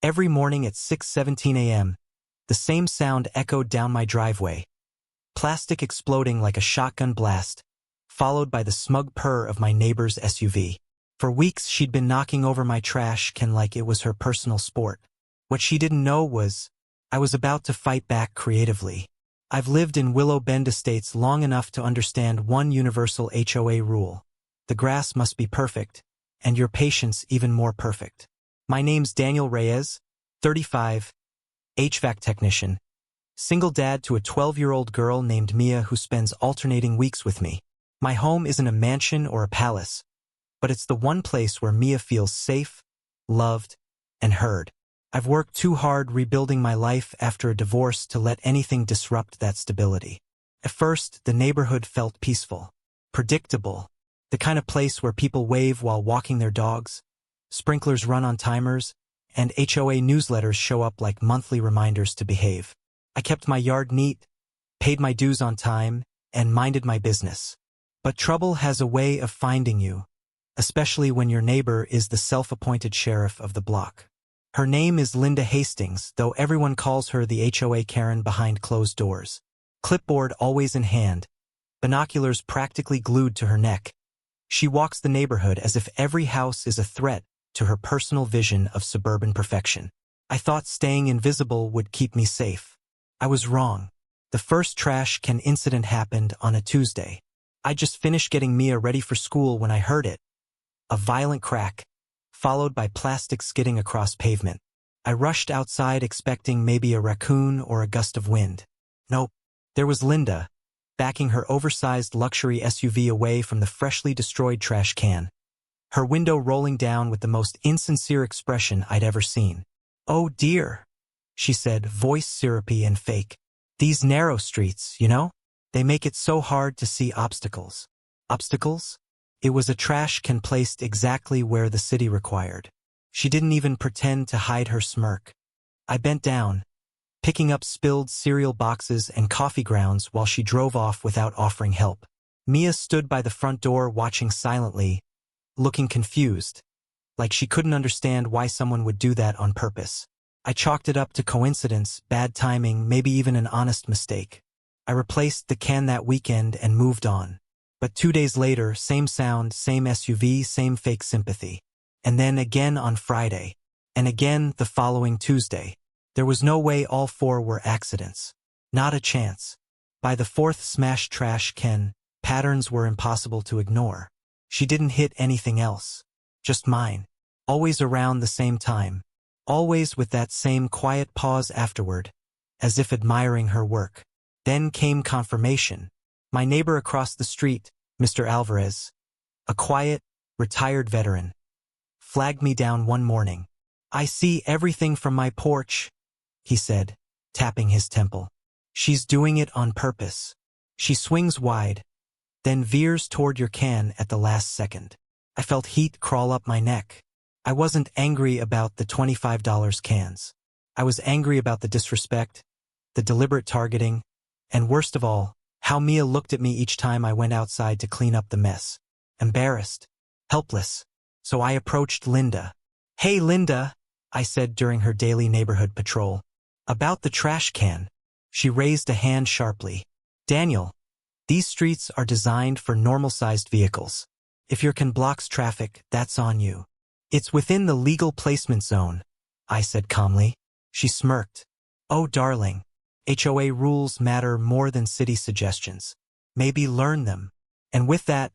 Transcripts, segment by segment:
Every morning at 6:17 a.m., the same sound echoed down my driveway, plastic exploding like a shotgun blast, followed by the smug purr of my neighbor's SUV. For weeks she'd been knocking over my trash can like it was her personal sport. What she didn't know was, I was about to fight back creatively. I've lived in Willow Bend Estates long enough to understand one universal HOA rule. The grass must be perfect, and your patience even more perfect. My name's Daniel Reyes, 35, HVAC technician, single dad to a 12-year-old girl named Mia who spends alternating weeks with me. My home isn't a mansion or a palace, but it's the one place where Mia feels safe, loved, and heard. I've worked too hard rebuilding my life after a divorce to let anything disrupt that stability. At first, the neighborhood felt peaceful, predictable, the kind of place where people wave while walking their dogs, sprinklers run on timers, and HOA newsletters show up like monthly reminders to behave. I kept my yard neat, paid my dues on time, and minded my business. But trouble has a way of finding you, especially when your neighbor is the self-appointed sheriff of the block. Her name is Linda Hastings, though everyone calls her the HOA Karen behind closed doors. Clipboard always in hand, binoculars practically glued to her neck. She walks the neighborhood as if every house is a threat to her personal vision of suburban perfection. I thought staying invisible would keep me safe. I was wrong. The first trash can incident happened on a Tuesday. I just finished getting Mia ready for school when I heard it. A violent crack, followed by plastic skidding across pavement. I rushed outside expecting maybe a raccoon or a gust of wind. Nope. There was Linda, backing her oversized luxury SUV away from the freshly destroyed trash can, her window rolling down with the most insincere expression I'd ever seen. "Oh dear," she said, voice syrupy and fake. "These narrow streets, you know? They make it so hard to see obstacles." Obstacles? It was a trash can placed exactly where the city required. She didn't even pretend to hide her smirk. I bent down, picking up spilled cereal boxes and coffee grounds while she drove off without offering help. Mia stood by the front door watching silently, looking confused, like she couldn't understand why someone would do that on purpose. I chalked it up to coincidence, bad timing, maybe even an honest mistake. I replaced the can that weekend and moved on. But 2 days later, same sound, same SUV, same fake sympathy. And then again on Friday. And again the following Tuesday. There was no way all four were accidents. Not a chance. By the fourth smashed trash can, patterns were impossible to ignore. She didn't hit anything else. Just mine. Always around the same time. Always with that same quiet pause afterward, as if admiring her work. Then came confirmation. My neighbor across the street, Mr. Alvarez, a quiet, retired veteran, flagged me down one morning. "I see everything from my porch," he said, tapping his temple. "She's doing it on purpose. She swings wide, then veers toward your can at the last second." I felt heat crawl up my neck. I wasn't angry about the $25 cans. I was angry about the disrespect, the deliberate targeting, and worst of all, how Mia looked at me each time I went outside to clean up the mess. Embarrassed, helpless. So I approached Linda. "Hey Linda," I said during her daily neighborhood patrol. "About the trash can." She raised a hand sharply. "Daniel, these streets are designed for normal-sized vehicles. If your can blocks traffic, that's on you. It's within the legal placement zone," I said calmly. She smirked. "Oh darling. HOA rules matter more than city suggestions. Maybe learn them." And with that,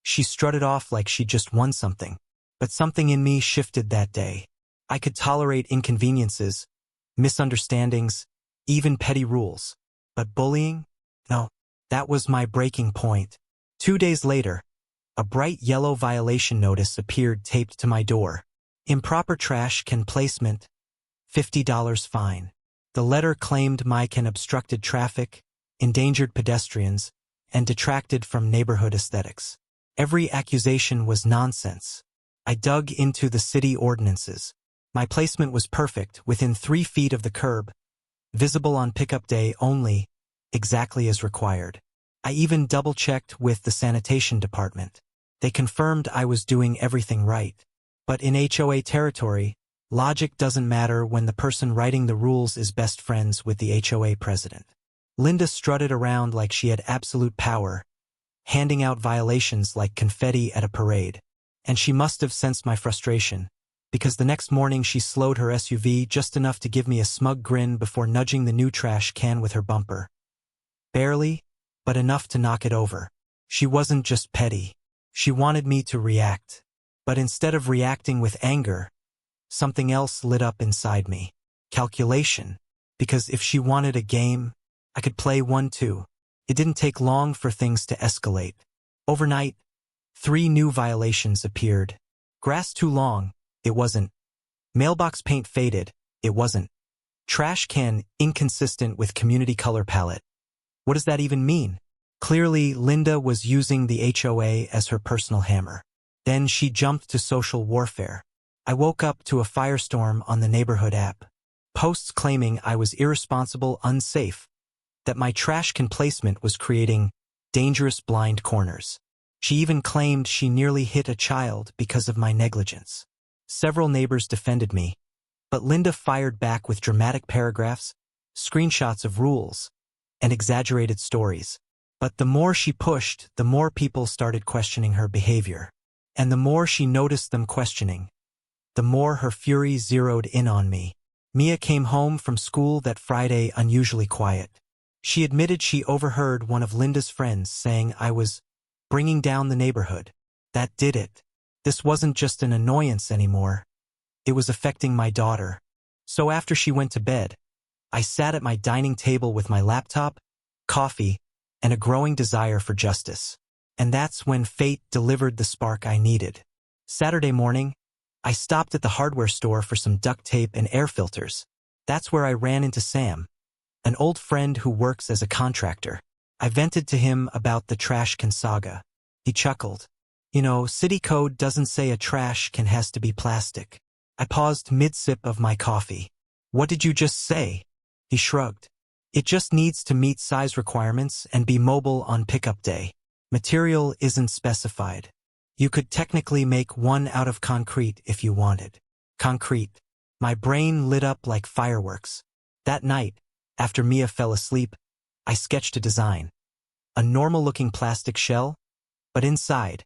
she strutted off like she'd just won something. But something in me shifted that day. I could tolerate inconveniences, misunderstandings, even petty rules. But bullying? No, that was my breaking point. 2 days later, a bright yellow violation notice appeared taped to my door. "Improper trash can placement, $50 fine." The letter claimed my can obstructed traffic, endangered pedestrians, and detracted from neighborhood aesthetics. Every accusation was nonsense. I dug into the city ordinances. My placement was perfect, within 3 feet of the curb, visible on pickup day only, exactly as required. I even double-checked with the sanitation department. They confirmed I was doing everything right. But in HOA territory, Logic doesn't matter when the person writing the rules is best friends with the HOA president. Linda strutted around like she had absolute power, handing out violations like confetti at a parade. And she must have sensed my frustration, because the next morning she slowed her SUV just enough to give me a smug grin before nudging the new trash can with her bumper. Barely, but enough to knock it over. She wasn't just petty. She wanted me to react. But instead of reacting with anger, something else lit up inside me. Calculation. Because if she wanted a game, I could play one too. It didn't take long for things to escalate. Overnight, 3 new violations appeared. Grass too long, it wasn't. Mailbox paint faded, it wasn't. Trash can inconsistent with community color palette. What does that even mean? Clearly, Linda was using the HOA as her personal hammer. Then she jumped to social warfare. I woke up to a firestorm on the neighborhood app. Posts claiming I was irresponsible, unsafe, that my trash can placement was creating dangerous blind corners. She even claimed she nearly hit a child because of my negligence. Several neighbors defended me, but Linda fired back with dramatic paragraphs, screenshots of rules, and exaggerated stories. But the more she pushed, the more people started questioning her behavior. And the more she noticed them questioning, the more her fury zeroed in on me. Mia came home from school that Friday unusually quiet. She admitted she overheard one of Linda's friends saying I was bringing down the neighborhood. That did it. This wasn't just an annoyance anymore. It was affecting my daughter. So after she went to bed, I sat at my dining table with my laptop, coffee, and a growing desire for justice. And that's when fate delivered the spark I needed. Saturday morning, I stopped at the hardware store for some duct tape and air filters. That's where I ran into Sam, an old friend who works as a contractor. I vented to him about the trash can saga. He chuckled. You know, city code doesn't say a trash can has to be plastic. I paused mid-sip of my coffee. What did you just say? He shrugged. It just needs to meet size requirements and be mobile on pickup day. Material isn't specified. You could technically make one out of concrete if you wanted. Concrete. My brain lit up like fireworks. That night, after Mia fell asleep, I sketched a design. A normal-looking plastic shell, but inside,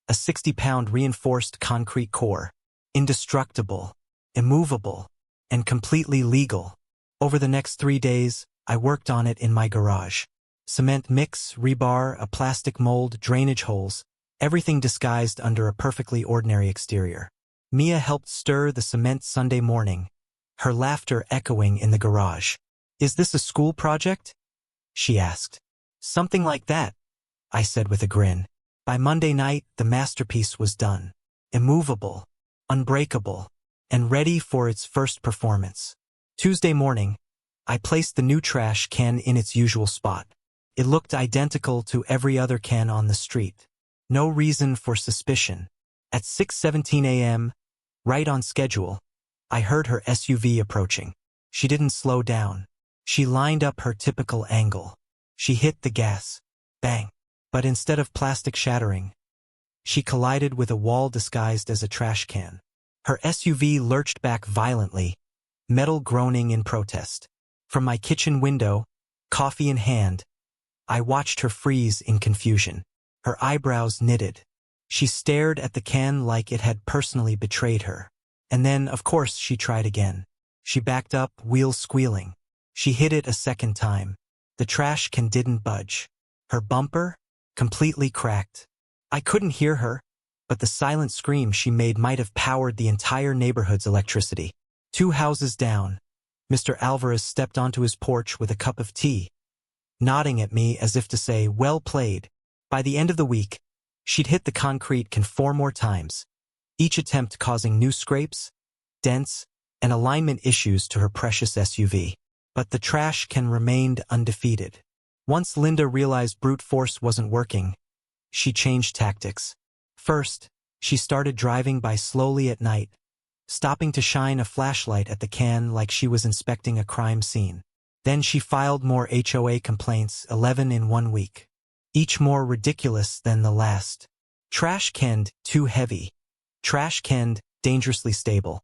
a 60-pound reinforced concrete core. Indestructible, immovable, and completely legal. Over the next 3 days, I worked on it in my garage. Cement mix, rebar, a plastic mold, drainage holes, everything disguised under a perfectly ordinary exterior. Mia helped stir the cement Sunday morning, her laughter echoing in the garage. Is this a school project? She asked. Something like that, I said with a grin. By Monday night, the masterpiece was done. Immovable, unbreakable, and ready for its first performance. Tuesday morning, I placed the new trash can in its usual spot. It looked identical to every other can on the street. No reason for suspicion. At 6:17 a.m., right on schedule, I heard her SUV approaching. She didn't slow down. She lined up her typical angle. She hit the gas. Bang. But instead of plastic shattering, she collided with a wall disguised as a trash can. Her SUV lurched back violently, metal groaning in protest. From my kitchen window, coffee in hand, I watched her freeze in confusion. Her eyebrows knitted. She stared at the can like it had personally betrayed her. And then, of course, she tried again. She backed up, wheels squealing. She hit it a second time. The trash can didn't budge. Her bumper? Completely cracked. I couldn't hear her, but the silent scream she made might have powered the entire neighborhood's electricity. 2 houses down, Mr. Alvarez stepped onto his porch with a cup of tea, nodding at me as if to say, well played. By the end of the week, she'd hit the concrete can 4 more times, each attempt causing new scrapes, dents, and alignment issues to her precious SUV. But the trash can remained undefeated. Once Linda realized brute force wasn't working, she changed tactics. First, she started driving by slowly at night, stopping to shine a flashlight at the can like she was inspecting a crime scene. Then she filed more HOA complaints, 11 in 1 week, each more ridiculous than the last. Trash canned, too heavy. Trash canned, dangerously stable.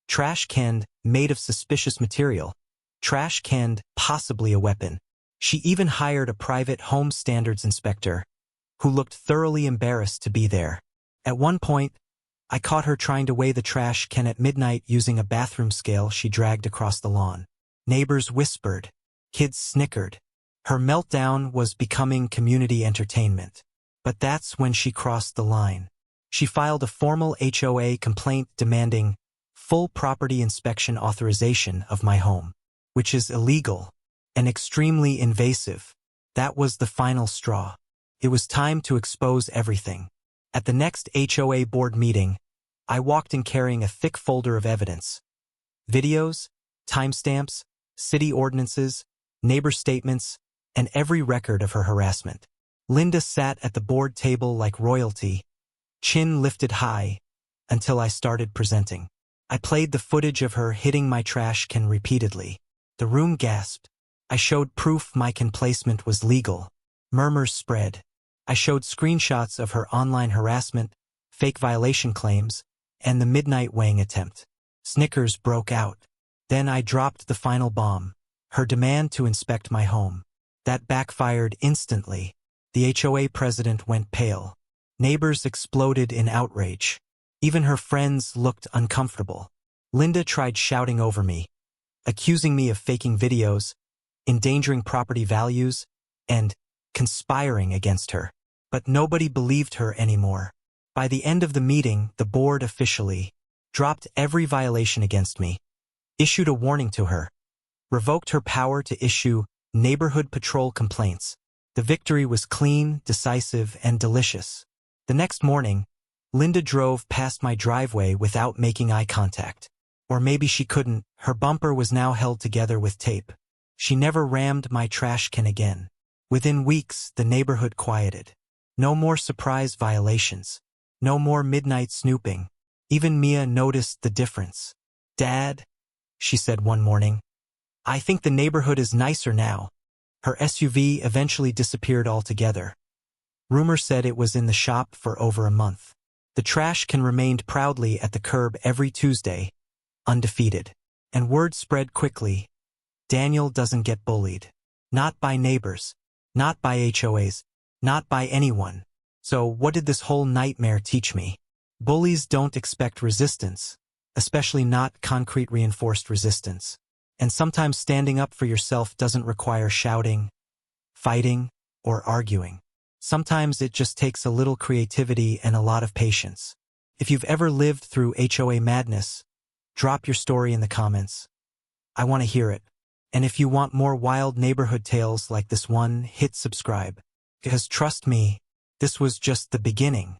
trash canned, made of suspicious material, trash canned, possibly a weapon. She even hired a private home standards inspector, who looked thoroughly embarrassed to be there. At one point, I caught her trying to weigh the trash can at midnight using a bathroom scale she dragged across the lawn. Neighbors whispered. Kids snickered. Her meltdown was becoming community entertainment. But that's when she crossed the line. She filed a formal HOA complaint demanding full property inspection authorization of my home, which is illegal and extremely invasive. That was the final straw. It was time to expose everything. At the next HOA board meeting, I walked in carrying a thick folder of evidence. Videos, timestamps, city ordinances, neighbor statements, and every record of her harassment. Linda sat at the board table like royalty, chin lifted high, until I started presenting. I played the footage of her hitting my trash can repeatedly. The room gasped. I showed proof my can placement was legal. Murmurs spread. I showed screenshots of her online harassment, fake violation claims, and the midnight weighing attempt. Snickers broke out. Then I dropped the final bomb, her demand to inspect my home. That backfired instantly. The HOA president went pale. Neighbors exploded in outrage. Even her friends looked uncomfortable. Linda tried shouting over me, accusing me of faking videos, endangering property values, and conspiring against her. But nobody believed her anymore. By the end of the meeting, the board officially dropped every violation against me, issued a warning to her, revoked her power to issue neighborhood patrol complaints. The victory was clean, decisive, and delicious. The next morning, Linda drove past my driveway without making eye contact. Or maybe she couldn't. Her bumper was now held together with tape. She never rammed my trash can again. Within weeks, the neighborhood quieted. No more surprise violations. No more midnight snooping. Even Mia noticed the difference. "Dad," she said one morning, "I think the neighborhood is nicer now." Her SUV eventually disappeared altogether. Rumor said it was in the shop for over a month. The trash can remained proudly at the curb every Tuesday, undefeated. And word spread quickly. Daniel doesn't get bullied. Not by neighbors. Not by HOAs. Not by anyone. So what did this whole nightmare teach me? Bullies don't expect resistance, especially not concrete reinforced resistance. And sometimes standing up for yourself doesn't require shouting, fighting, or arguing. Sometimes it just takes a little creativity and a lot of patience. If you've ever lived through HOA madness, drop your story in the comments. I want to hear it. And if you want more wild neighborhood tales like this one, hit subscribe. Because trust me, this was just the beginning.